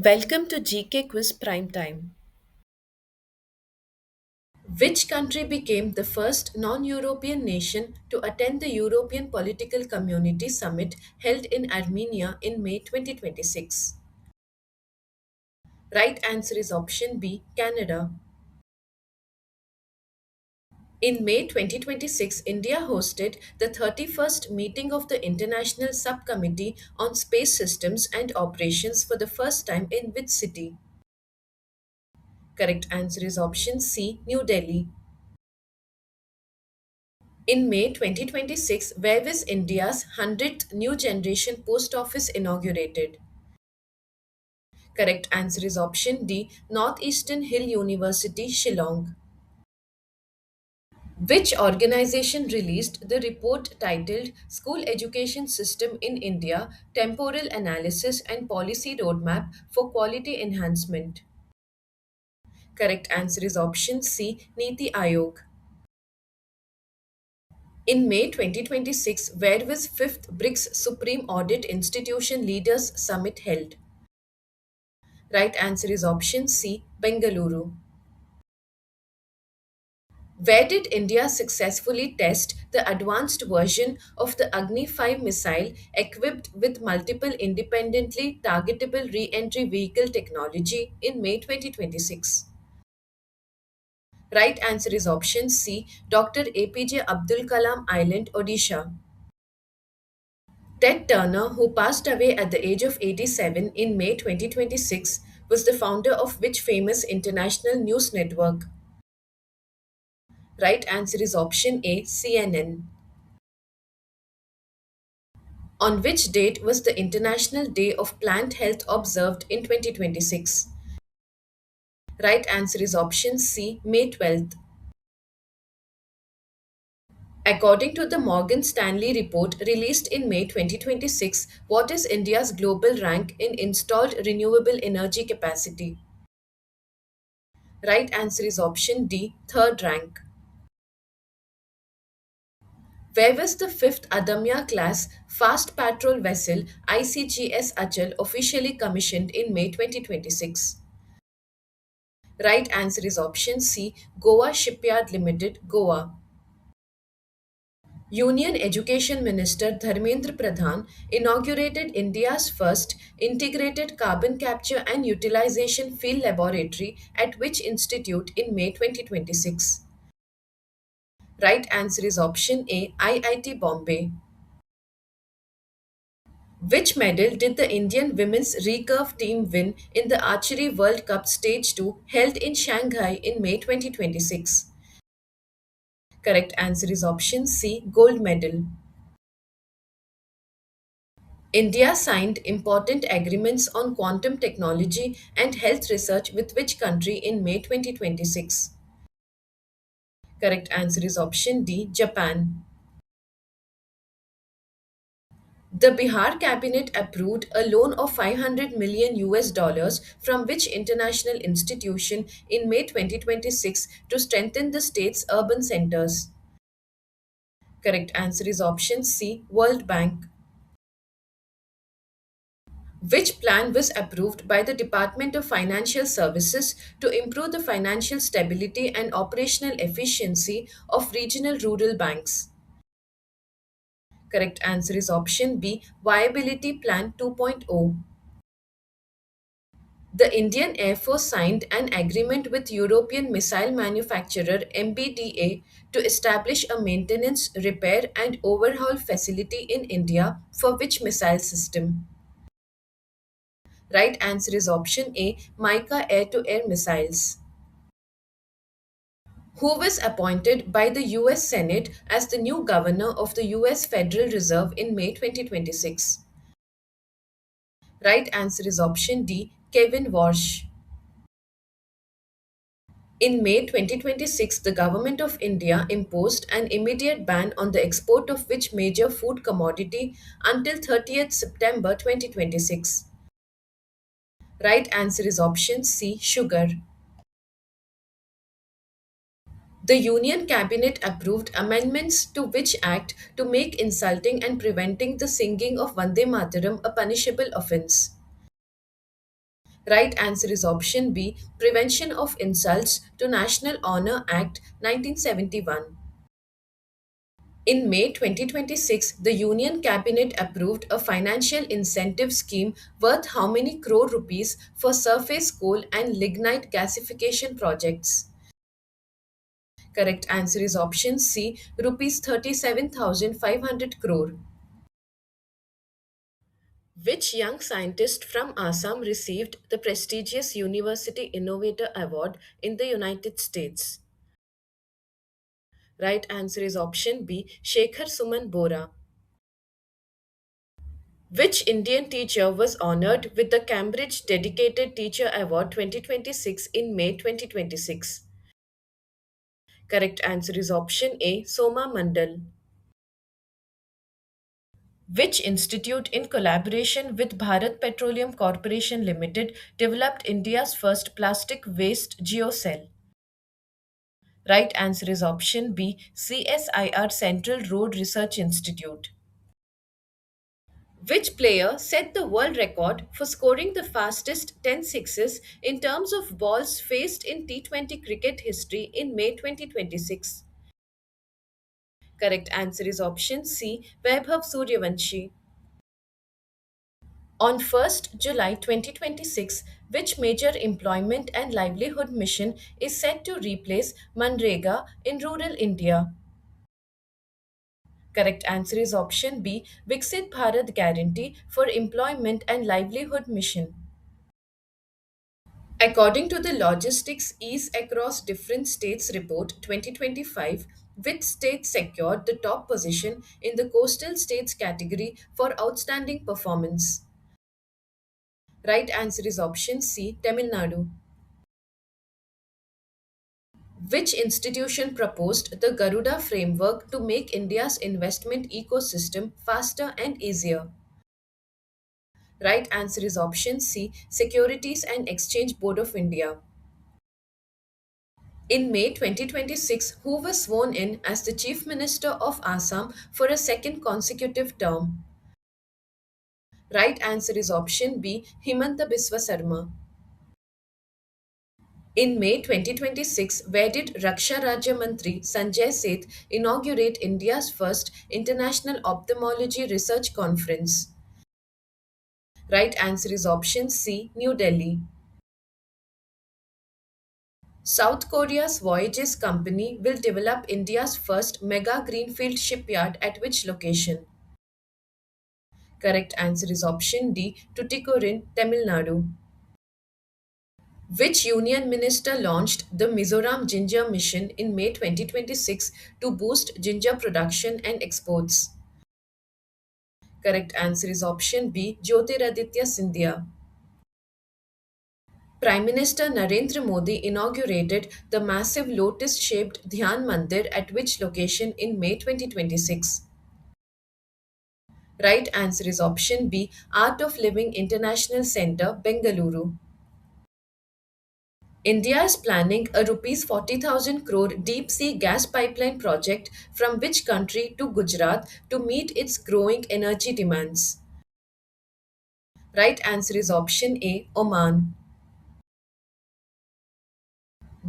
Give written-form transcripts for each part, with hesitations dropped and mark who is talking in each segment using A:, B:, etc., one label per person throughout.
A: Welcome to GK Quiz Prime Time. Which country became the first non European nation to attend the European Political Community Summit held in Armenia in May 2026? Right answer is option B, Canada. In May 2026, India hosted the 31st meeting of the International Subcommittee on Space Systems and Operations for the first time in which city? Correct answer is option C, New Delhi. In May 2026, where was India's 100th New Generation Post Office inaugurated? Correct answer is option D, Northeastern Hill University, Shillong. Which organization released the report titled School Education System in India Temporal Analysis and Policy Roadmap for Quality Enhancement? Correct answer is option C, Niti Aayog. In May 2026, where was 5th BRICS Supreme Audit Institution Leaders Summit held? Right answer is option C, Bengaluru. Where did India successfully test the advanced version of the Agni 5 missile equipped with multiple independently targetable re entry vehicle technology in May 2026? Right answer is option C, Dr. APJ Abdul Kalam Island, Odisha. Ted Turner, who passed away at the age of 87 in May 2026, was the founder of which famous international news network? Right answer is option A, CNN. On which date was the International Day of Plant Health observed in 2026? Right answer is option C, May 12th. According to the Morgan Stanley report released in May 2026, what is India's global rank in installed renewable energy capacity? Right answer is option D, third rank. Where was the fifth Adamya class fast patrol vessel ICGS Achal officially commissioned in May 2026? Right answer is option C, Goa Shipyard Limited, Goa. Union Education Minister Dharmendra Pradhan inaugurated India's first integrated carbon capture and utilization field laboratory at which institute in May 2026? Right answer is option A, IIT Bombay. Which medal did the Indian women's recurve team win in the Archery World Cup Stage 2 held in Shanghai in May 2026? Correct answer is option C, gold medal. India signed important agreements on quantum technology and health research with which country in May 2026? Correct answer is option D, Japan. The Bihar cabinet approved a loan of 500 million US dollars from which international institution in May 2026 to strengthen the state's urban centers? Correct answer is option C, World Bank. Which plan was approved by the Department of Financial Services to improve the financial stability and operational efficiency of regional rural banks? Correct answer is option B, Viability Plan 2.0. The Indian Air Force signed an agreement with European missile manufacturer MBDA to establish a maintenance, repair, and overhaul facility in India for which missile system? Right answer is option A, Mica air to air missiles. Who was appointed by the US Senate as the new governor of the US Federal Reserve in May 2026? Right answer is option D, Kevin Walsh. In May 2026, the Government of India imposed an immediate ban on the export of which major food commodity until 30th September 2026? Right answer is option C, sugar. The Union Cabinet approved amendments to which act to make insulting and preventing the singing of Vande Mataram a punishable offence? Right answer is option B, Prevention of Insults to National Honor Act 1971. In May 2026, the Union Cabinet approved a financial incentive scheme worth how many crore rupees for surface coal and lignite gasification projects? Correct answer is option C, rupees 37,500 crore. Which young scientist from Assam received the prestigious University Innovator Award in the United States? Right answer is option B, Shekhar Suman Bora. Which Indian teacher was honored with the Cambridge Dedicated Teacher Award 2026 in May 2026? Correct answer is option A, Soma Mandal. Which institute, in collaboration with Bharat Petroleum Corporation Limited, developed India's first plastic waste geocell? Right answer is option B, CSIR Central Road Research Institute. Which player set the world record for scoring the fastest 10 sixes in terms of balls faced in T20 cricket history in May 2026? Correct answer is option C, Vaibhav Suryavanshi. On 1st July 2026, which major employment and livelihood mission is set to replace Manrega in rural India? Correct answer is option B, Viksit Bharat Guarantee for Employment and Livelihood Mission. According to the Logistics Ease Across Different States Report 2025, which state secured the top position in the coastal states category for outstanding performance? Right answer is option C, Tamil Nadu. Which institution proposed the Garuda framework to make India's investment ecosystem faster and easier? Right answer is option C, Securities and Exchange Board of India. In May 2026, who was sworn in as the Chief Minister of Assam for a second consecutive term? Right answer is option B, Himanta Biswa Sarma. In May 2026, where did Raksha Rajya Mantri Sanjay Seth inaugurate India's first International Ophthalmology Research Conference? Right answer is option C, New Delhi. South Korea's Voyages company will develop India's first mega greenfield shipyard at which location? Correct answer is option D, Tuticorin, Tamil Nadu. Which union minister launched the Mizoram Ginger Mission in May 2026 to boost ginger production and exports? Correct answer is option B, Jyotiraditya Scindia. Prime Minister Narendra Modi inaugurated the massive lotus shaped Dhyan Mandir at which location in May 2026? Right answer is option B, Art of Living International Centre, Bengaluru. India is planning a rupees 40,000 crore deep sea gas pipeline project from which country to Gujarat to meet its growing energy demands? Right answer is option A, Oman.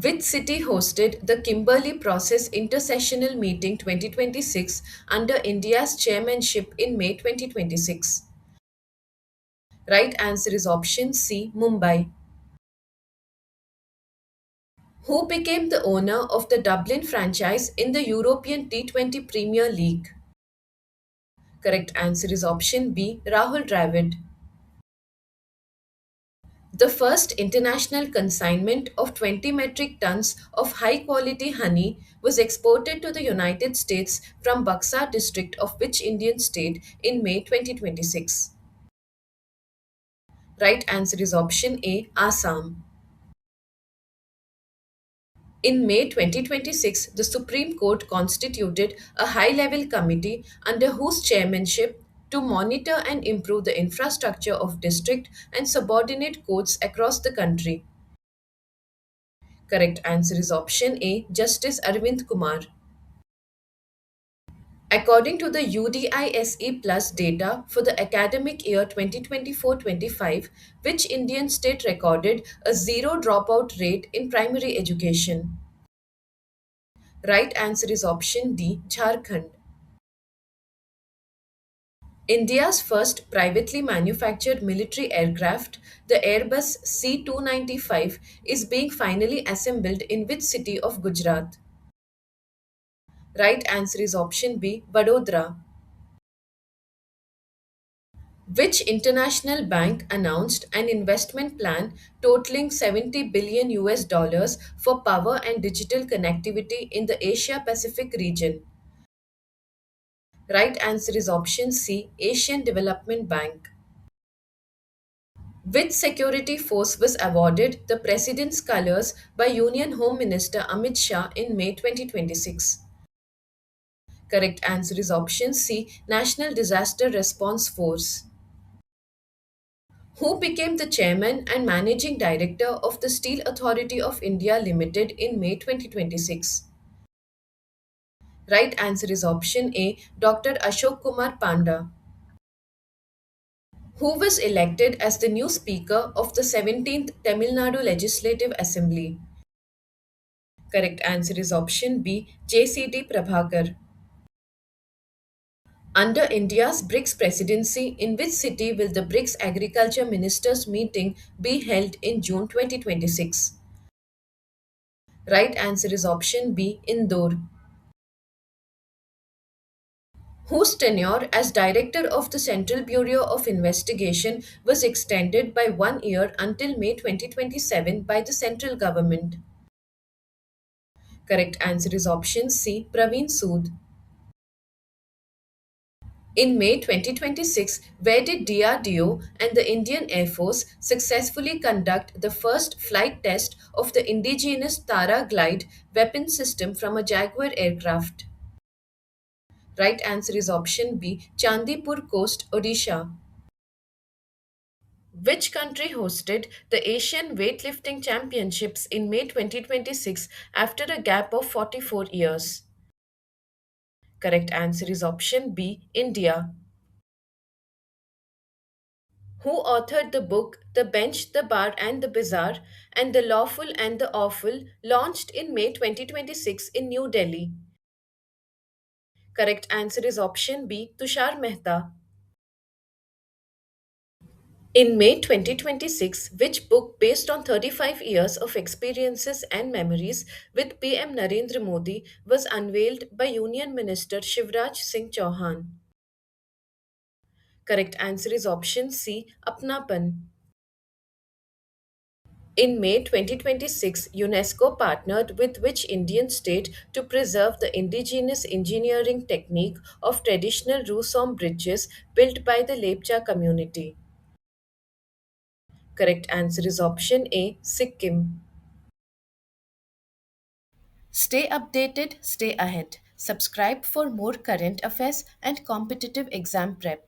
A: Which city hosted the Kimberley Process Intersessional Meeting 2026 under India's chairmanship in May 2026? Right answer is option C, Mumbai. Who became the owner of the Dublin franchise in the European T20 Premier League? Correct answer is option B, Rahul Dravid. The first international consignment of 20 metric tons of high quality honey was exported to the United States from Buxar district of which Indian state in May 2026? Right answer is option A, Assam. In May 2026, the Supreme Court constituted a high level committee under whose chairmanship to monitor and improve the infrastructure of district and subordinate courts across the country. Correct answer is option A, Justice Arvind Kumar. According to the UDISE Plus data for the academic year 2024-25, which Indian state recorded a zero dropout rate in primary education? Right answer is option D, Jharkhand. India's first privately manufactured military aircraft, the Airbus C-295, is being finally assembled in which city of Gujarat? Right answer is option B, Vadodara. Which international bank announced an investment plan totaling 70 billion US dollars for power and digital connectivity in the Asia Pacific region? Right answer is option C, Asian Development Bank. Which security force was awarded the President's Colors by Union Home Minister Amit Shah in May 2026? Correct answer is option C, National Disaster Response Force. Who became the chairman and managing director of the Steel Authority of India Limited in May 2026? Right answer is option A, Dr. Ashok Kumar Panda. Who was elected as the new Speaker of the 17th Tamil Nadu Legislative Assembly? Correct answer is option B, JCD Prabhakar. Under India's BRICS presidency, in which city will the BRICS Agriculture Ministers meeting be held in June 2026? Right answer is option B, Indore. Whose tenure as Director of the Central Bureau of Investigation was extended by 1 year until May 2027 by the central government? Correct answer is option C, Praveen Sood. In May 2026, where did DRDO and the Indian Air Force successfully conduct the first flight test of the indigenous Tara Glide weapon system from a Jaguar aircraft? Right answer is option B, Chandipur Coast, Odisha. Which country hosted the Asian Weightlifting Championships in May 2026 after a gap of 44 years? Correct answer is option B, India. Who authored the book The Bench, the Bar and the Bazaar and The Lawful and the Awful, launched in May 2026 in New Delhi? Correct answer is option B, Tushar Mehta. In May 2026, which book based on 35 years of experiences and memories with PM Narendra Modi was unveiled by Union Minister Shivraj Singh Chauhan? Correct answer is option C, Apnapan. In May 2026, UNESCO partnered with which Indian state to preserve the indigenous engineering technique of traditional Russom bridges built by the Lepcha community? Correct answer is option A, Sikkim. Stay updated, stay ahead. Subscribe for more current affairs and competitive exam prep.